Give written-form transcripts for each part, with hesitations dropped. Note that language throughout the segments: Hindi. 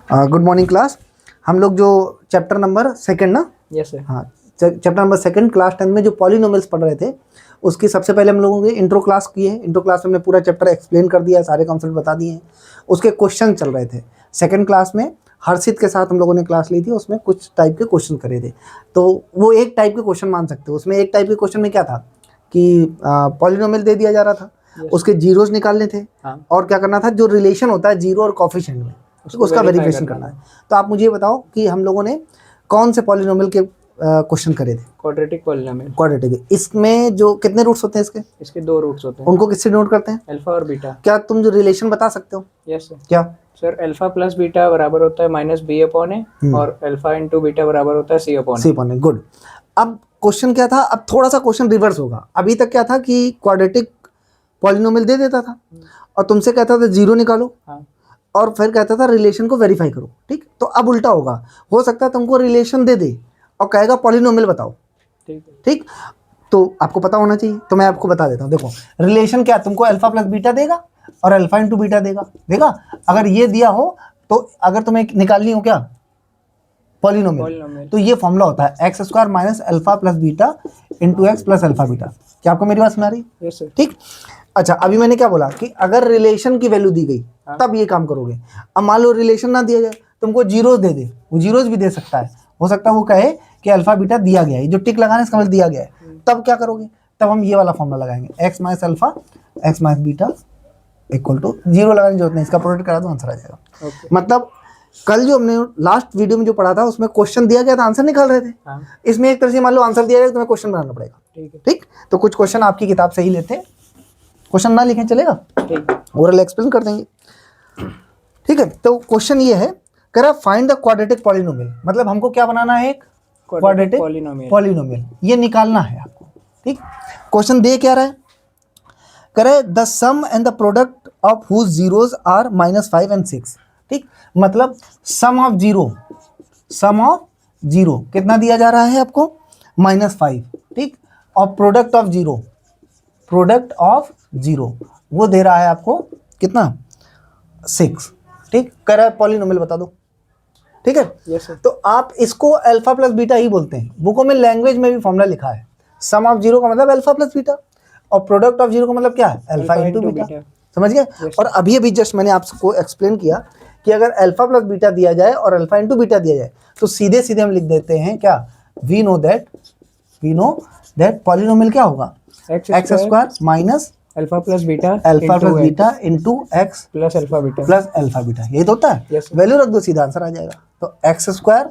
Good morning class. हम लोग जो चैप्टर नंबर सेकंड ना, यस सर। हाँ, चैप्टर नंबर सेकंड क्लास 10 में जो पॉलिनोमियल्स पढ़ रहे थे, उसकी सबसे पहले हम लोगों ने इंट्रो क्लास की है। इंट्रो क्लास में हमने पूरा चैप्टर एक्सप्लेन कर दिया है, सारे कॉन्सेप्ट बता दिए हैं। उसके क्वेश्चन चल रहे थे। सेकंड क्लास में हर्षित के साथ हम लोगों ने क्लास ली थी, उसमें कुछ टाइप के क्वेश्चन करे थे। तो वो एक टाइप के क्वेश्चन मान सकते हो। उसमें एक टाइप के क्वेश्चन में क्या था कि पॉलिनोमियल दे दिया जा रहा था, उसके जीरोस निकालने थे, हाँ। और क्या करना था, जो रिलेशन होता है जीरो और कोफिशिएंट में, उसका वेरिफिकेशन करना है। तो आप मुझे ये बताओ कि हम लोगों ने कौन से पॉलिनोमियल के क्वेश्चन करे थे? Quadratic polynomial. क्वाड्रेटिक। इसमें जो कितने रूट्स होते हैं इसके? इसके 2 रूट्स होते हैं। उनको किससे डिनोट करते हैं? अल्फा और बीटा। क्या तुम जो रिलेशन बता सकते हो? Yes sir. क्या सर अल्फा प्लस बीटा बराबर होता है माइनस बी अपॉन ए, और अल्फा इंटू बीटा बराबर होता है सी अपॉन सी अपॉन ए। गुड। अब क्वेश्चन क्या था? अब थोड़ा सा क्वेश्चन रिवर्स होगा। अभी तक क्या था कि क्वाड्रेटिक पॉलिनोमियल दे देता था और तुमसे कहता था जीरो निकालो, हाँ। और फिर कहता था रिलेशन को वेरीफाई करो। ठीक, तो अब उल्टा होगा। हो सकता है तुमको रिलेशन दे दे और कहेगा पॉलिनोमियल बताओ। ठीक है। ठीक, तो आपको पता होना चाहिए, तो मैं आपको बता देता हूँ। देखो, रिलेशन क्या, तुमको अल्फा प्लस बीटा देगा और अल्फा इंटू बीटा देगा। अगर ये दिया हो तो अगर तुम्हें निकालनी हो क्या, पॉलिनोमियल, तो ये फॉर्मूला होता है x square minus alpha plus beta into x plus alpha beta. क्या आपको मेरी बात सुना रही? Yes sir. ठीक। अच्छा, अभी मैंने क्या बोला कि अगर रिलेशन की वैल्यू दी गई तब ये काम करोगे। अब मान लो रिलेशन ना दिया जाए, तुमको जीरोस दे दे, वो जीरोस भी दे सकता है। हो सकता है वो कहे कि अल्फा बीटा दिया गया है, जो टिक लगाना है इसका मतलब दिया गया है। तब क्या करोगे? तब हम ये वाला फॉर्मूला लगाएंगे, x minus alpha x minus beta equal to, zero लगाने की जरूरत नहीं, इसका प्रोडक्ट करा दो, आंसर आ जाएगा। मतलब कल जो हमने लास्ट वीडियो में जो पढ़ा था उसमें क्वेश्चन दिया गया था, आंसर निकाल रहे थे। इसमें एक तरह से मान लो आंसर दिया गया, तुम्हें क्वेश्चन बनाना पड़ेगा। ठीक, तो कुछ क्वेश्चन आपकी किताब से ही लेते हैं, क्वेश्चन ना लिखें चलेगा, ओरल एक्सप्लेन कर देंगे। ठीक है, तो क्वेश्चन ये है, कह रहा फाइंड द क्वाड्रेटिक पॉलिनोमियल। मतलब हमको क्या बनाना है? एक क्वाड्रेटिक पॉलिनोमियल, ये निकालना है आपको। ठीक, क्वेश्चन दे क्या रहा है? कह रहा है the sum and the product of whose zeros are -5 and 6। ठीक, मतलब सम ऑफ जीरो कितना दिया जा रहा है आपको? -5। ठीक, और प्रोडक्ट ऑफ जीरो वो दे रहा है आपको कितना? 6। ठीक, कह रहा है पॉलिनोमियल बता दो। ठीक है, yes, तो आप इसको अल्फा प्लस बीटा ही बोलते हैं। बुकों में लैंग्वेज में भी फॉर्मूला लिखा है, सम ऑफ जीरो का मतलब अल्फा प्लस बीटा, और प्रोडक्ट ऑफ जीरो का मतलब क्या है? Alpha into beta. समझ गए? और अभी जस्ट मैंने आपको एक्सप्लेन किया कि अगर अल्फा प्लस बीटा दिया जाए और अल्फा इंटू बीटा दिया जाए तो सीधे सीधे हम लिख देते हैं क्या, वी नो दैट पॉलिनोमियल क्या होगा? X square minus alpha plus beta into x plus alpha beta. ये तो होता है। वैल्यू रख दो, सीधा आंसर आ जाएगा। तो x square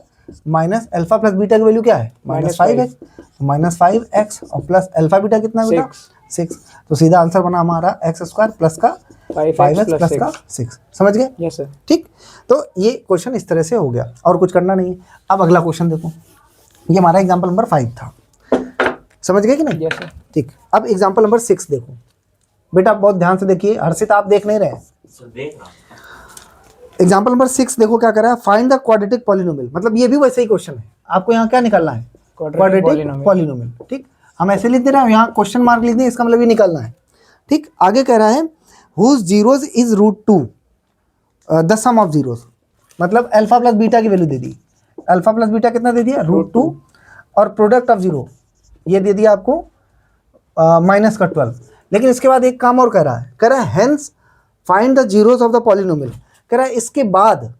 minus alpha plus beta की वैल्यू क्या है? -5x। -5x और प्लस अल्फा बीटा कितना बेटा? 6। तो सीधा आंसर बना हमारा एक्स स्क्वायर प्लस का 5x प्लस का 6। समझ गए? Yes sir. ठीक, तो ये क्वेश्चन इस तरह से हो गया, और कुछ करना नहीं है। अब अगला क्वेश्चन देखो, ये हमारा एग्जाम्पल नंबर 5 था। समझ गए कि नहीं? Yes sir. ठीक, अब एग्जाम्पल नंबर 6 देखो बेटा, बहुत ध्यान से देखिए। हर्षित आप देख नहीं रहे? एग्जाम्पल नंबर 6 देखो क्या कर रहा है, फाइंड द क्वाड्रेटिक पॉलिनोमियल। मतलब ये भी वैसे ही क्वेश्चन है, आपको यहाँ क्या निकालना है? Quadratic polynomial. ठीक, हम ऐसे लिख दे रहे हैं, यहाँ क्वेश्चन मार्क लिख दें, इसका मतलब ये निकालना है। ठीक, आगे कह रहा है whose zeros is √2 the sum of zeros. मतलब अल्फा प्लस बीटा की वैल्यू दे दी। अल्फा प्लस बीटा कितना दे दिया? √2, और प्रोडक्ट ऑफ जीरो ये दे दिया आपको -12। लेकिन इसके बाद एक काम और कह रहा है hence find the zeros of the polynomial. कह रहा है इसके बाद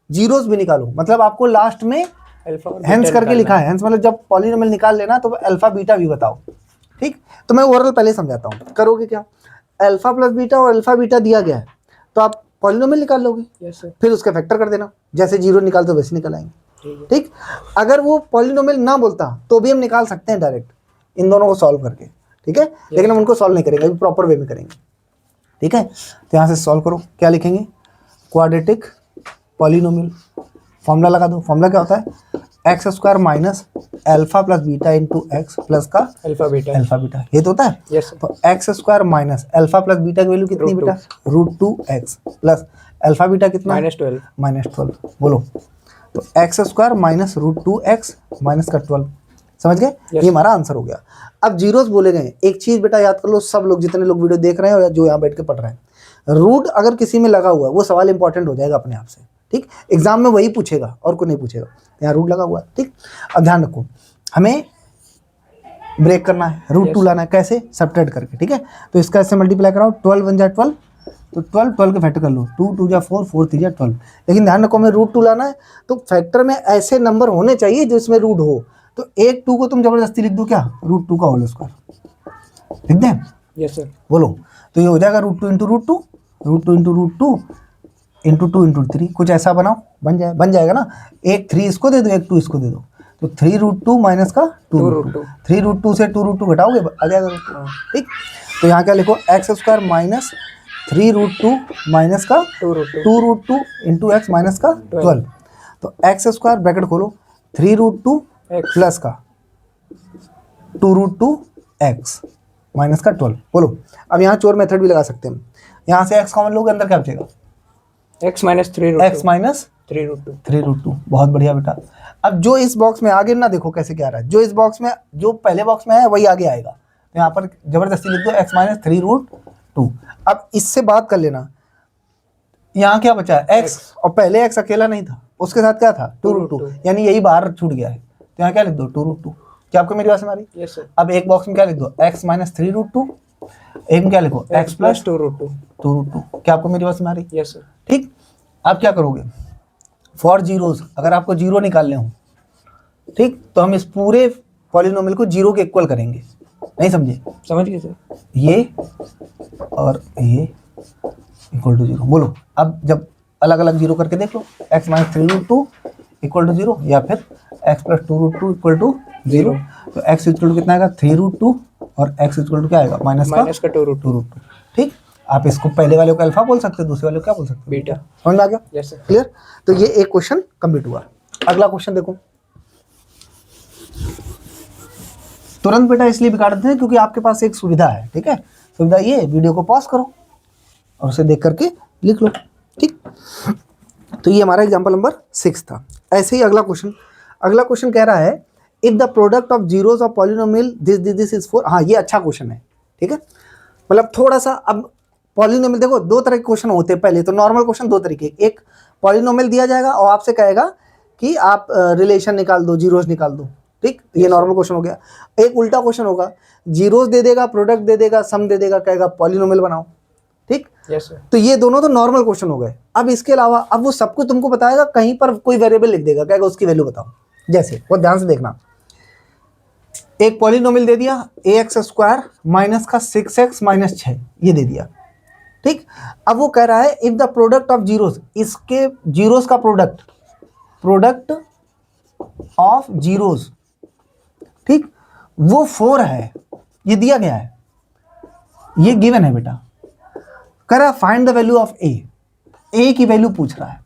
जीरोस भी निकालो। मतलब आपको लास्ट में हेंस करके लिखा है। हेंस मतलब जब पॉलिनोमियल निकाल लेना तो अल्फा बीटा भी बताओ। ठीक, तो मैं ओवरऑल पहले समझाता हूँ। करोगे क्या, अल्फा प्लस बीटा और अल्फा बीटा दिया गया है तो आप पॉलिनोमियल निकाल लोगे। yes, फिर उसका फैक्टर कर देना, जैसे जीरो निकालते वैसे निकल आएंगे। ठीक, अगर वो पॉलिनोमियल ना बोलता तो भी हम निकाल सकते हैं डायरेक्ट इन दोनों को सॉल्व करके। ठीक है, लेकिन हम उनको सॉल्व नहीं करेंगे, अभी प्रॉपर वे में करेंगे। ठीक है, तो यहाँ से सॉल्व करो। क्या लिखेंगे? Quadratic polynomial. फॉर्मूला लगा दो। फॉर्मूला क्या होता है? X square minus alpha plus beta into x plus का अल्फा बीटा। ये तो होता है। yes, तो x square minus alpha plus beta की वैल्यू कितनी बेटा? √2x प्लस अल्फा बीटा कितना? -12। बोलो, तो x square minus √2x minus का 12। समझ गए? ये हमारा आंसर हो गया। अब जीरोस बोले गए। एक चीज बेटा याद कर लो, सब लोग जितने लोग वीडियो देख रहे हैं या जो यहाँ बैठ के पढ़ रहे हैं, रूट अगर किसी में लगा हुआ है वो सवाल इंपॉर्टेंट हो जाएगा अपने आप से। ठीक, एग्जाम में वही पूछेगा और कोई नहीं पूछेगा, यहाँ रूट लगा हुआ है। ठीक, अब ध्यान रखो, हमें ब्रेक करना है, रूट 2 लाना है, कैसे, सब्ट्रैक्ट करके। ठीक है, तो इसका इससे मल्टीप्लाई कराओ, 12 1 जा 12, तो 12 के फैक्टर कर लो, 2 2 जा 4 4 3 जा 12। लेकिन ध्यान रखो हमें रूट 2 लाना है, तो फैक्टर में ऐसे नंबर होने चाहिए जो इसमें रूट हो। तो एक 2 को तुम जबरदस्ती लिख दो, क्या, रूट 2 का होल स्क्वायर लिख दें? Yes sir. बोलो, तो ये हो जाएगा root 2 into root 2, root 2 into root 2 into 2 into 3, कुछ ऐसा बनाओ, बन जाएगा ना। एक 3 इसको दे दो, एक 2 इसको दे दो, तो 3 रूट 2 माइनस का 2 रूट 2, 3 रूट 2 से 2 रूट 2 घटाओगे, आ जाएगा रूट 2। ठीक, तो यहाँ क्या लिखो, x square minus 3 root 2 minus का 2 रूट 2 इंटू एक्स माइनस का 12। तो एक्स स्क्वायर ब्रैकेट खोलो, 3 रूट 2 प्लस का 2 रूट 2 एक्स माइनस का 12। बोलो, अब यहाँ चोर मेथड भी लगा सकते हैं हम, यहाँ से एक्स कॉमन लोगे, अंदर क्या बचेगा, एक्स माइनस 3 रूट 2। बहुत बढ़िया बेटा। अब जो इस बॉक्स में आगे ना, देखो कैसे क्या आ रहा है, जो इस बॉक्स में, जो पहले बॉक्स में है वही आगे आएगा, तो यहाँ पर जबरदस्ती लिख दो एक्स माइनस 3 रूट 2। अब इससे बात कर लेना, यहाँ क्या बचा है, एक्स, और पहले एक्स अकेला नहीं था, उसके साथ क्या था 2 रूट 2, यानी यही बाहर छूट गया है, तो यहाँ क्या लिख दो 2 रूट 2। क्या आपको मेरी बात समझ आ रही? Yes sir. अब एक बॉक्स में क्या लिख दो, एक्स माइनस 3 रूट 2, एक में क्या लिखो, एक्स प्लस 2 रूट 2। क्या आपको मेरी बात समझ आ रही? Yes sir. ठीक, अब क्या करोगे, फॉर जीरोस, अगर आपको जीरो निकालने हो, ठीक, तो हम इस पूरे पॉलिनोमियल को जीरो के इक्वल करेंगे, नहीं समझे? समझ गए सर। ये और ये इक्वल टू जीरो। बोलो, अब जब अलग अलग जीरो करके देख लो, x minus 3 root 2 equal to zero, या फिर x plus 2 root 2 equal to zero. तो एक्स इक्वल टू कितना आएगा, 3 रूट 2, और एक्स इक्वल टू क्या आएगा, माइनस का 2 रूट 2। ठीक, आप इसको पहले वाले को अल्फा बोल सकते हो, दूसरे वाले को क्या बोल सकते हो, बीटा। समझ में आ गया? Yes sir. क्लियर? तो ये एक क्वेश्चन कंप्लीट हुआ। अगला क्वेश्चन देखो, तुरंत बेटा इसलिए बिगाड़ देते हैं क्योंकि आपके पास एक सुविधा है। ठीक है, सुविधा ये, वीडियो को पॉज करो और उसे देख करके लिख लो। ठीक, तो ये हमारा एग्जांपल नंबर 6 था। ऐसे ही अगला क्वेश्चन कह रहा है, if the product of zeros of polynomial this is 4। हाँ, ये अच्छा क्वेश्चन है। ठीक है, मतलब थोड़ा सा, अब पॉलिनोमियल देखो, दो तरह के क्वेश्चन होते हैं। पहले तो नॉर्मल क्वेश्चन दो तरीके, एक पॉलिनोमियल दिया जाएगा और आपसे कहेगा कि आप रिलेशन निकाल दो, जीरोस निकाल दो। ठीक, ये नॉर्मल क्वेश्चन हो गया। एक उल्टा क्वेश्चन होगा, जीरोस दे देगा, प्रोडक्ट दे देगा, सम दे देगा, कहेगा पॉलिनोमियल बनाओ। ठीक, यस सर। तो ये दोनों तो नॉर्मल क्वेश्चन हो गए। अब इसके अलावा अब वो सब कुछ तुमको बताएगा, कहीं पर कोई वेरिएबल लिख देगा, कहेगा उसकी वैल्यू बताओ। जैसे वो ध्यान से देखना, एक पॉलिनोमियल दे दिया, ax स्क्वायर माइनस का 6x माइनस 6, ये दे दिया। ठीक, अब वो कह रहा है if the product of zeros, इसके जीरोस का प्रोडक्ट ऑफ जीरोस, ठीक, वो 4 है, ये दिया गया है, ये गिवन है बेटा। कह रहा है फाइंड द वैल्यू ऑफ ए की वैल्यू पूछ रहा है।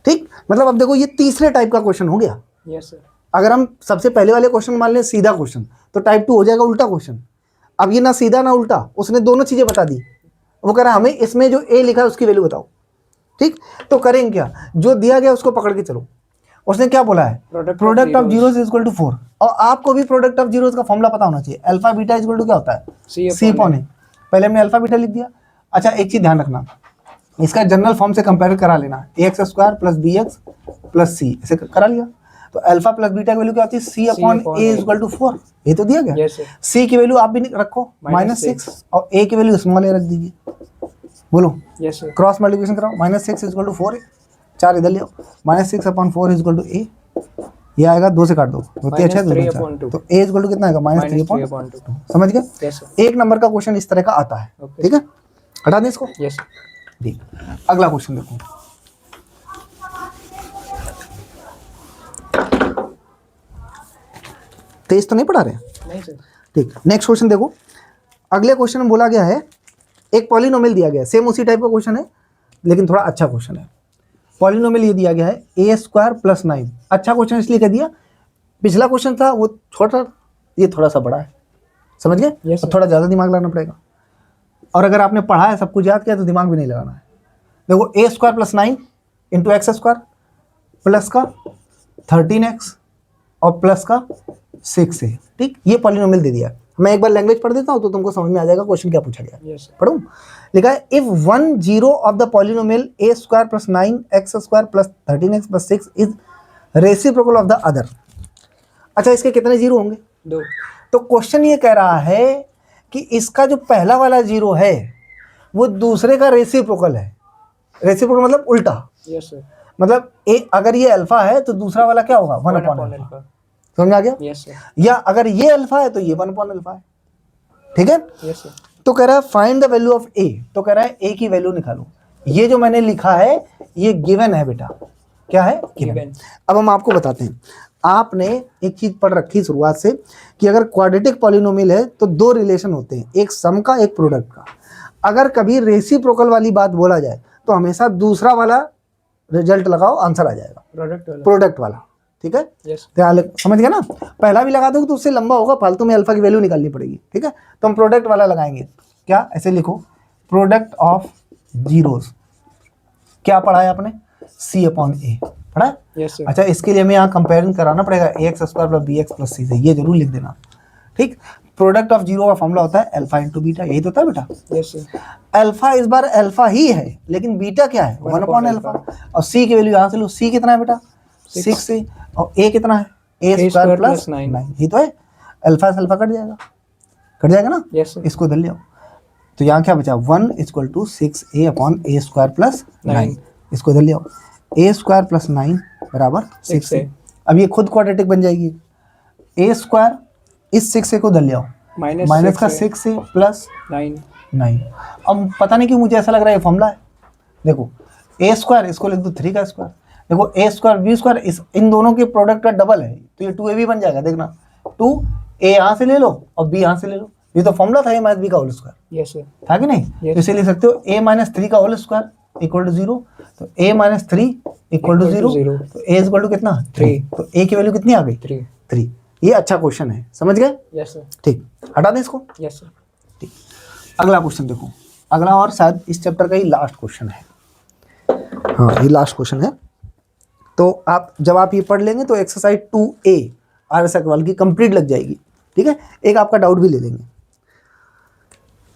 ठीक, मतलब अब देखो ये तीसरे टाइप का क्वेश्चन हो गया। Yes sir. अगर हम सबसे पहले वाले क्वेश्चन मान लें सीधा क्वेश्चन, तो टाइप 2 हो जाएगा उल्टा क्वेश्चन। अब ये ना सीधा ना उल्टा, उसने दोनों चीजें बता दी। वो कह रहा है हमें इसमें जो ए लिखा है उसकी वैल्यू बताओ। ठीक, तो करेंगे क्या, जो दिया गया उसको पकड़ के चलो। उसने क्या बोला है, product of zeros is equal to 4, और आपको भी प्रोडक्ट ऑफ जीरोस का फॉर्मूला पता होना चाहिए। Alpha beta is equal to क्या होता है, सी अपॉन ए। पहले हमने अल्फा बीटा लिख दिया। अच्छा, एक चीज ध्यान रखना, इसका जनरल फॉर्म से कंपेयर करा लेना, x square plus b x plus c, ऐसे करा लिया। तो अल्फा प्लस बीटा की वैल्यू क्या होती है, c upon a is equal to 4, ये तो दिया गया। सी की वैल्यू आप भी रखो -6, और ए की वैल्यू स्मॉल ए रख दीजिए। बोलो, यस सर। क्रॉस मल्टीप्लिकेशन कराओ, -6 इज इक्वल टू 4, 4 इधर ले आओ, -6 अपॉन 4 इज इक्वल टू ए, ये आएगा 2 से काट दो, तो 3 तो ए इज इक्वल टू कितना आएगा, -3 अपॉन 2। समझ गए? एक नंबर का क्वेश्चन इस तरह का आता है। ठीक है, हटा दें इसको। यस। ठीक, अगला क्वेश्चन देखो, तेज तो नहीं पढ़ा रहे? नहीं सर। ठीक, नेक्स्ट क्वेश्चन देखो। अगले क्वेश्चन में बोला गया है, एक पॉलिनोमियल दिया गया है, सेम उसी टाइप का क्वेश्चन है लेकिन थोड़ा अच्छा क्वेश्चन है। पॉलिनोमियल ये दिया गया है ए स्क्वायर प्लस 9। अच्छा क्वेश्चन इसलिए कह दिया, पिछला क्वेश्चन था वो छोटा, ये थोड़ा सा बड़ा है। समझ गए? yes, थोड़ा ज़्यादा दिमाग लगाना पड़ेगा, और अगर आपने पढ़ा है, सब कुछ याद किया, तो दिमाग भी नहीं लगाना है। देखो, a square plus 9 into x square plus का 13x और प्लस का 6 है। ठीक, ये पॉलिनोमियल दे दिया। मैं एक बार लैंग्वेज पढ़ देता हूँ तो तुमको समझ में आ जाएगा क्वेश्चन क्या पूछा गया। Yes sir. पढ़ूं? लिखा है if one zero of the polynomial A square plus 9x square plus 13x plus 6 is reciprocal of the other. अच्छा, इसके कितने जीरो होंगे? 2। तो क्वेश्चन ये कह रहा है कि इसका जो पहला वाला जीरो है वो दूसरे का रेसिप्रोकल है। रेसिप्रोकल मतलब उल्टा। Yes sir. मतलब अगर ये अल्फा है तो दूसरा वाला क्या होगा? 1 अपॉन अल्फा। समझ आ गया? Yes sir. या अगर ये अल्फा है तो ये 1 अपॉन अल्फा है। ठीक है? Yes sir. तो कह रहा है फाइंड द वैल्यू ऑफ ए। तो कह रहा है ए की वैल्यू निकालो। ये जो मैंने लिखा है ये गिवन है बेटा। क्या है? गिवन। अब हम आपको बताते हैं। आपने एक चीज पढ़ रखी शुरुआत से कि अगर क्वाड्रेटिक पॉलिनोमियल है तो दो रिलेशन होते हैं, एक सम का एक प्रोडक्ट का। अगर कभी रेसिप्रोकल वाली बात बोला जाए तो हमेशा दूसरा वाला रिजल्ट लगाओ, आंसर आ जाएगा प्रोडक्ट वाला। ठीक है? यस। समझ गया ना? पहला भी लगा दो तो उससे लंबा होगा, फालतू में अल्फा की वैल्यू निकालनी पड़ेगी। ठीक है? तो हम प्रोडक्ट वाला लगाएंगे। क्या? ऐसे लिखो, प्रोडक्ट ऑफ जीरोस। क्या पढ़ा है आपने? सी अपॉन ए पढ़ा है? Yes sir. अच्छा, इसके लिए हमें यहाँ कंपेरिजन कराना पड़ेगा ax square plus bx plus c से, ये जरूर लिख देना। ठीक? प्रोडक्ट ऑफ जीरो का फॉर्मूला होता है अल्फा इंटू बीटा, यही तो होता है बेटा। Yes sir. अल्फा इस बार अल्फा ही है, लेकिन बीटा क्या है? 1 अपॉन अल्फा। और सी की वैल्यू यहाँ से लो, सी कितना है बेटा? 6 से। और ए कितना है? ए स्क्वायर प्लस 9, यही तो है। अल्फा से अल्फा कट जाएगा, कट जाएगा ना? Yes sir. इसको धर लिया। तो यहाँ क्या बचा? 1 equal to 6a upon a square plus 9। इसको इधर ले आओ, ए स्क्वायर प्लस 9 बराबर 6a। अब ये खुद क्वाड्रेटिक बन जाएगी। ए स्क्वायर इस 6a को इधर ले आओ, माइनस का 6a प्लस 9। अब पता नहीं क्यों मुझे ऐसा लग रहा है ये फॉर्मूला है। देखो, ए स्क्वायर इसको लिख दो 3 का स्क्वायर। देखो ए स्क्वायर बी स्क्वायर इन दोनों के प्रोडक्ट का डबल है, तो ये 2ab बन जाएगा। देखना, 2a यहाँ से ले लो और b यहाँ से ले लो। ये तो फॉर्मूला था a माइनस बी का होल स्क्वायर। Yes sir. था कि नहीं? तो इसे लिख सकते हो a माइनस 3 का होल स्क्वायर इक्वल टू 0। तो a माइनस 3 इक्वल टू 0। तो a इक्वल टू कितना? 3। तो a की वैल्यू कितनी आ गई? 3। ये अच्छा क्वेश्चन है, समझ गए? Yes sir. ठीक, हटा दें इसको। Yes sir. ठीक, अगला क्वेश्चन देखो। अगला और शायद इस चैप्टर का ही लास्ट क्वेश्चन है। हाँ, ये लास्ट क्वेश्चन है। तो आप जब आप ये पढ़ लेंगे तो एक्सरसाइज 2A RS अग्रवाल की कंप्लीट लग जाएगी। ठीक है? एक आपका डाउट भी ले लेंगे।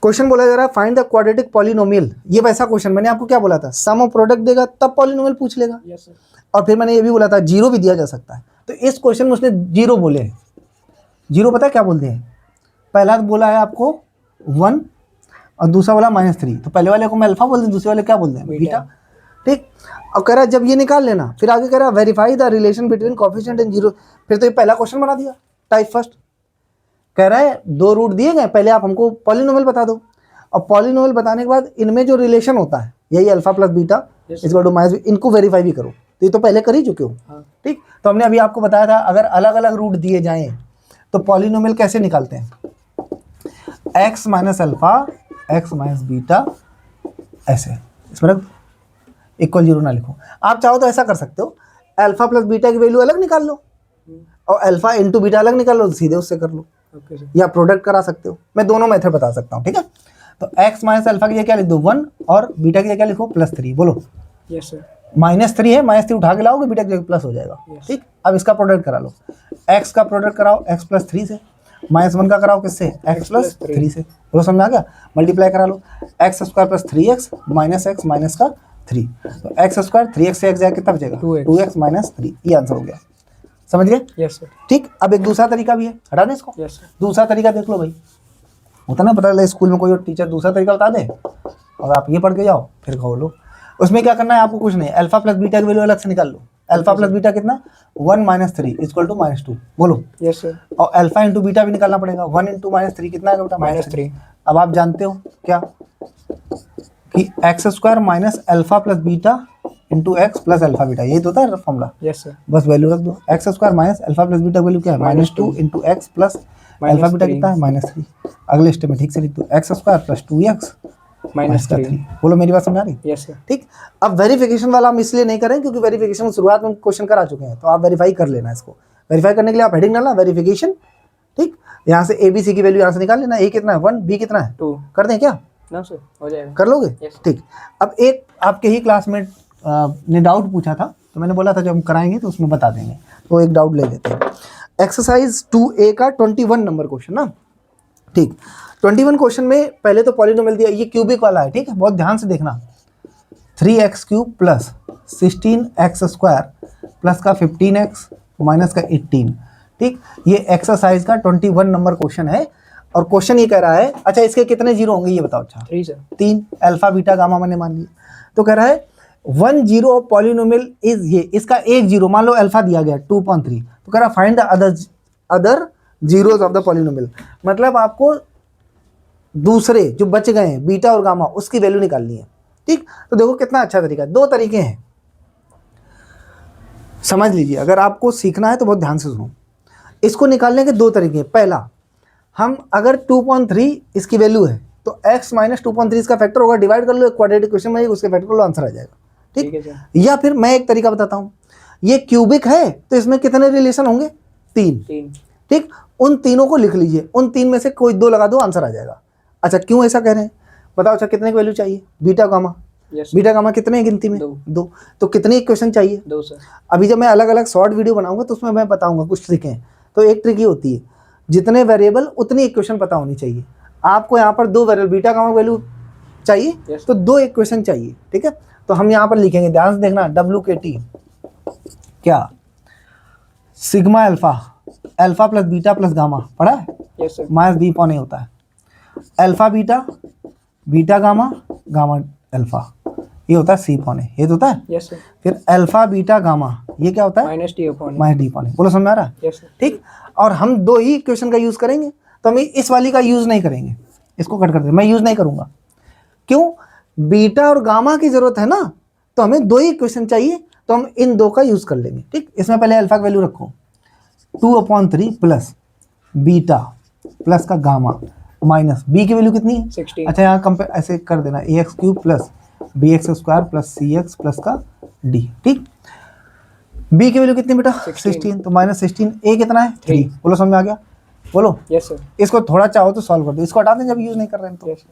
क्वेश्चन बोला जा रहा है फाइंड द क्वाड्रेटिक पॉलिनोमियल। ये वैसा क्वेश्चन मैंने आपको क्या बोला था, सम ऑफ प्रोडक्ट देगा तब पॉलिनोमियल पूछ लेगा। Yes sir. और फिर मैंने ये भी बोला था जीरो भी दिया जा सकता है। तो इस क्वेश्चन में उसने जीरो बोले हैं। जीरो पता है क्या बोलते हैं? पहला बोला है आपको 1 और दूसरा बोला -3। तो पहले वाले को मैं अल्फा बोलते हैं, दूसरे वाले क्या बोलते हैं? बीटा। ठीक, अब कह रहा है जब ये निकाल लेना, फिर आगे कह रहा है verify the relation between coefficient and zero. फिर तो ये पहला क्वेश्चन बना दिया टाइप फर्स्ट। कह रहा है दो रूट दिए गए, पहले आप हमको पॉलिनोमियल बता दो। और पॉलिनोमियल बताने के बाद इनमें जो रिलेशन होता है, यही alpha plus beta equal to minus, इनको वेरीफाई भी करो। तो ये तो पहले कर ही चुके हो। ठीक, तो हमने अभी आपको बताया था अगर अलग अलग रूट दिए जाएं तो पॉलिनोमियल कैसे निकालते हैं? x minus alpha x minus beta, ऐसे इसमें रख इक्वल 0 ना लिखो। आप चाहो तो ऐसा कर सकते हो, अल्फा प्लस बीटा की वैल्यू अलग निकाल लो और अल्फा इंटू बीटा अलग निकाल लो, सीधे उससे कर लो। या प्रोडक्ट करा सकते हो, मैं दोनों मेथड बता सकता हूँ। ठीक है? तो x माइनस अल्फा की जगह क्या लिख दो 1 और बीटा की जगह क्या लिखो +3। बोलो। Yes sir. -3 है, -3 उठा के लाओगे, बीटा की जगह प्लस हो जाएगा। ठीक, अब इसका प्रोडक्ट करा लो। x का प्रोडक्ट कराओ x प्लस 3 से, -1 का कराओ किससे? x प्लस 3 से। बोलो, समझ आ गया? मल्टीप्लाई करा लो, x square plus 3x minus x minus का 3। तो x स्क्वायर 3x से x जाए कितना बचेगा? 2x minus 3। ये आंसर हो गया। समझ गए? Yes sir. ठीक, अब एक दूसरा तरीका भी है, हटा दें इसको। Yes sir. दूसरा तरीका देख लो भाई, होता ना, पता चला स्कूल में कोई और टीचर दूसरा तरीका बता दे और आप ये पढ़ के जाओ, फिर खोलो। उसमें क्या करना है आपको? कुछ नहीं, अल्फा प्लस बीटा की वैल्यू अलग से निकाल लो। अल्फा प्लस बीटा कितना? 1 माइनस 3 इक्वल टू -2। बोलो। Yes sir. और अल्फा इंटू बीटा भी निकालना पड़ेगा। 1 इंटू -3 कितना है बेटा? -3। अब आप जानते हो क्या कि x square minus alpha plus beta into x plus alpha beta, यही तो होता है फॉर्मूला। Yes sir. बस वैल्यू रख दो। X square minus alpha plus beta value क्या है? -2 into x plus alpha beta कितना है? -3। अगले स्टेप में ठीक से लिख दो, एक्स स्क्वायर प्लस 2x -3। बोलो, मेरी बात समझ आ रही? Yes sir. ठीक, अब वेरिफिकेशन वाला हम इसलिए नहीं करें क्योंकि वेरिफिकेशन शुरुआत में क्वेश्चन करा चुके हैं, तो आप वेरीफाई कर लेना इसको। वेरीफाई करने के लिए आप हेडिंग डालना वेरिफिकेशन। ठीक, यहाँ से ए बी सी की वैल्यू यहाँ से निकाल लेना। ए कितना है? 1, बी कितना है? 2। कर दें क्या? ना सर, हो जाएगा। कर लोगे? ठीक, अब एक आपके ही क्लासमेट ने डाउट पूछा था, तो मैंने बोला था जब हम कराएंगे तो उसमें बता देंगे, तो एक डाउट ले लेते हैं। एक्सरसाइज 2A का 21 नंबर क्वेश्चन ना, ठीक। 21 क्वेश्चन में पहले तो पॉलिनोमियल दिया, ये क्यूबिक वाला है, ठीक है, बहुत ध्यान से देखना। 3x cube plus 16x square plus का 15x माइनस का 18, ठीक। ये एक्सरसाइज का 21 नंबर क्वेश्चन है और क्वेश्चन ये कह रहा है, अच्छा इसके कितने जीरो होंगे ये बताओ। अच्छा 3 सर। 3, अल्फा बीटा गामा मैंने मान लिया। तो कह रहा है 1 जीरो ऑफ पॉलिनोमियल इज ये, इसका एक जीरो मान लो अल्फा दिया गया 2.3, तो कह रहा find the other zeros of the polynomial, मतलब आपको दूसरे जो बच गए हैं बीटा और गामा उसकी वैल्यू निकालनी है, ठीक। तो देखो कितना अच्छा तरीका है, दो तरीके हैं, समझ लीजिए। अगर आपको सीखना है तो बहुत ध्यान से सुनो। इसको निकालने के दो तरीके हैं। पहला, हम अगर 2.3 इसकी वैल्यू है तो x माइनस 2.3 इसका फैक्टर होगा, डिवाइड कर लो, क्वाड्रेटिक क्वेश्चन में उसके फैक्टर कर लो, आंसर आ जाएगा, ठीक है सर। या फिर मैं एक तरीका बताता हूँ, ये क्यूबिक है तो इसमें कितने रिलेशन होंगे, 3, ठीक। उन तीनों को लिख लीजिए, उन 3 में से कोई 2 लगा दो, आंसर आ जाएगा। अच्छा क्यों ऐसा कह रहे हैं बताओ। अच्छा कितने की वैल्यू चाहिए, बीटा गामा, बीटा गामा कितने हैं गिनती में, 2, तो कितने इक्वेशन चाहिए, 2 सर। अभी जब मैं अलग अलग शॉर्ट वीडियो बनाऊंगा तो उसमें मैं बताऊंगा कुछ ट्रिकें। तो एक ट्रिक ये होती है, जितने उतनी इक्वेशन पता होनी चाहिए। आपको यहाँ पर 2 वेरिएबल बीटा गामा वैल्यू चाहिए तो 2 इक्वेशन चाहिए, ठीक है। तो हम यहाँ पर लिखेंगे, ध्यान से देखना, WKT क्या, sigma alpha, alpha plus beta plus gamma पढ़ा है, yes sir. Minus B upon होता है, alpha beta, beta gamma, gamma alpha, ये होता है सी पॉने, ये तो होता है, यस सर। फिर अल्फा बीटा गामा ये क्या होता है, minus D upon, minus D upon. बोलो समझ में आ रहा है, यस सर। ठीक। और हम 2 ही इक्वेशन का यूज करेंगे, तो हम इस वाली का यूज नहीं करेंगे, इसको कट कर दे, मैं यूज नहीं करूंगा। क्यों, बीटा और गामा की जरूरत है ना, तो हमें 2 ही इक्वेशन चाहिए, तो हम इन 2 का यूज कर लेंगे, ठीक। इसमें पहले अल्फा की वैल्यू रखो, 2/3 प्लस बीटा प्लस का गामा माइनस बी की वैल्यू कितनी है, 16। अच्छा यहाँ कंपेयर ऐसे कर देना, ax cube plus bx square plus cx plus का d, ठीक। b की वैल्यू कितनी बेटा, 16, तो माइनस 16, a कितना है 3। बोलो समझ में आ गया, बोलो। Yes sir. इसको थोड़ा चाहो तो सॉल्व कर दो, इसको हटा दें जब यूज नहीं कर रहे हैं तो। Yes sir.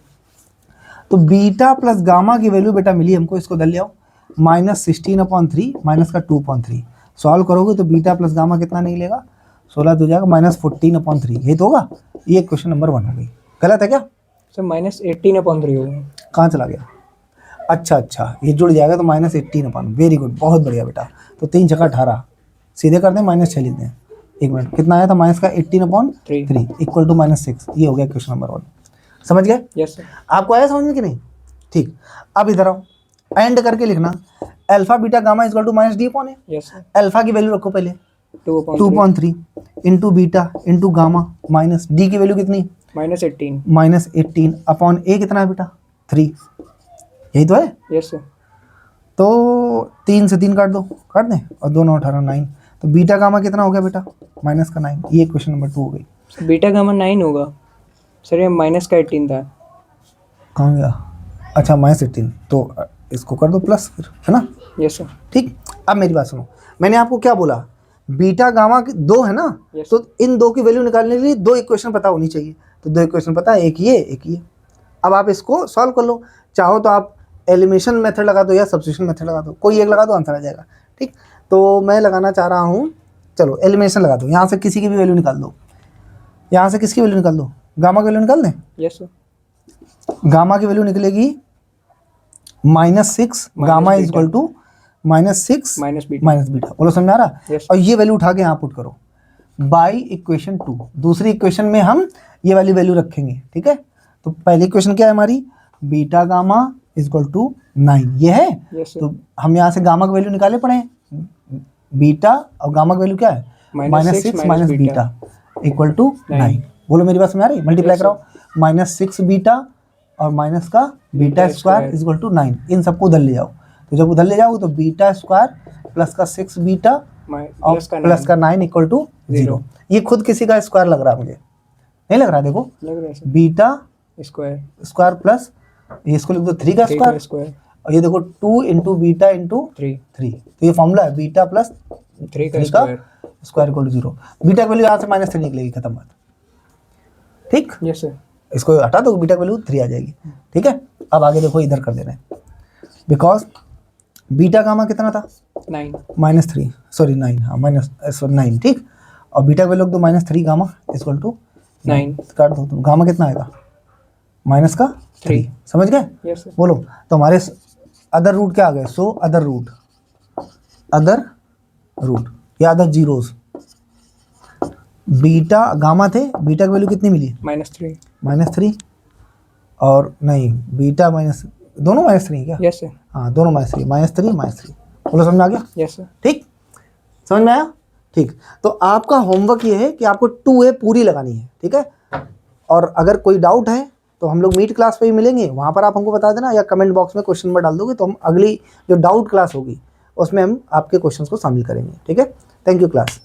तो बीटा प्लस गामा की वैल्यू बेटा मिली हमको, इसको दल ले आओ, -16/3 माइनस का 2/3, सॉल्व करोगे तो बीटा प्लस गामा कितना निकलेगा, 16 हो जाएगा, -14/3, ये तो होगा। ये क्वेश्चन नंबर 1 हो गई। गलत है क्या सर, -18/3 होगा। कहाँ चला गया, अच्छा ये जुड़ जाएगा तो -18/, वेरी गुड, बहुत बढ़िया बेटा। तो 3 छक्का 18, सीधे कर दें, -6 लिख दें, एक मिनट कितना आया था, माइनस का 18/3 इक्वल टू -6, ये हो गया क्वेश्चन नंबर 1। समझ गए, यस सर। आपको आया समझ में कि नहीं, ठीक। अब इधर आओ, एंड करके लिखना, alpha beta gamma equal to minus D upon है, यस सर। अल्फा की वैल्यू रखो पहले 2/3 into beta into gamma minus d की वैल्यू कितनी, -18, -18 अपॉन ए कितना है बेटा 3, यही तो है। Yes sir. तो 3 से 3 काट दो, काट दें, और 2 9 18 9, तो बीटा गामा कितना हो गया बेटा, माइनस का 9, ये क्वेश्चन नंबर 2 हो गई। बीटा गामा 9 होगा सर, ये माइनस का 18 था। कहाँ गया, अच्छा -18, तो इसको कर दो प्लस फिर, है ना, यस सर। ठीक। अब मेरी बात सुनो, मैंने आपको क्या बोला, बीटा गामा 2 है ना, Yes. तो इन 2 की वैल्यू निकालने के लिए 2 इक्वेशन पता होनी चाहिए, तो 2 इक्वेशन पता है, एक ये एक ये। अब आप इसको सॉल्व कर लो, चाहो तो आप एलिमिनेशन मेथड लगा दो या सब्स्टिट्यूशन मेथड लगा दो, कोई एक लगा दो, आंसर आ जाएगा, ठीक। तो मैं लगाना चाह रहा हूँ, चलो एलिमिनेशन लगा दो, यहाँ से किसी की भी वैल्यू निकाल दो, यहाँ से किसकी वैल्यू निकाल दो, गामा की वैल्यू निकाल दें। Yes sir. गामा की वैल्यू निकलेगी -6, gamma is equal to -6 minus beta. Minus beta. बोलो समझ में आ रहा। Yes. और ये वैल्यू उठा के यहाँ पुट करो बाई इक्वेशन 2, दूसरी इक्वेशन में हम ये वाली वैल्यू रखेंगे, ठीक है। तो पहली इक्वेशन क्या है हमारी, beta gamma is equal to 9, ये है। Yes, sir. तो हम यहाँ से गामा की वैल्यू निकाले पड़े हैं, बीटा और गामा की वैल्यू क्या है, -6 माइनस बीटा इक्वल टू 9। बोलो मेरी बात समझ आ रही, मल्टीप्लाई कराओ, -6 बीटा और माइनस का beta square is equal to 9, इन सबको उधर ले जाओ। तो जब उधर ले जाओगे तो बीटा स्क्वायर प्लस का 6 बीटा और प्लस का 9 इक्वल टू 0। ये खुद किसी का स्क्वायर लग रहा है, मुझे नहीं लग रहा, देखो लग रहा है सर। बीटा स्क्वायर प्लस इसको लिख दो 3 का स्क्वायर, और ये देखो 2 इंटू बीटा इंटू 3, तो ये फॉर्मूला है बीटा प्लस 3 का स्क्वायर इक्वल टू 0। बीटा की वैल्यू यहाँ से -3 निकलेगी, खत्म बात, ठीक। Yes sir. इसको हटा दो, बीटा की वैल्यू 3 आ जाएगी, ठीक है। अब आगे देखो, इधर कर देना है, बिकॉज बीटा गामा कितना था 9, -3, सॉरी 9, हाँ -9, ठीक। और बीटा की वैल्यू तो -3 गामा इक्वल टू 9 काट दो तुम, गामा कितना आएगा माइनस का 3, समझ गए? यस सर बोलो तो हमारे अदर रूट क्या आ गए? सो अदर रूट या अदर जीरोस, बीटा गामा थे, बीटा की वैल्यू कितनी मिली? -3 और नहीं बीटा माइनस, दोनों -3 क्या? यस सर हाँ दोनों -3 बोलो समझ में आ गया? यस सर ठीक, समझ में आया? ठीक, तो आपका होमवर्क ये है कि आपको 2A पूरी लगानी है, ठीक है? और अगर कोई डाउट है तो हम लोग मीट क्लास पे ही मिलेंगे, वहाँ पर आप हमको बता देना, या कमेंट बॉक्स में क्वेश्चन में डाल दोगे तो हम अगली जो डाउट क्लास होगी उसमें हम आपके क्वेश्चंस को शामिल करेंगे, ठीक है? Thank you class.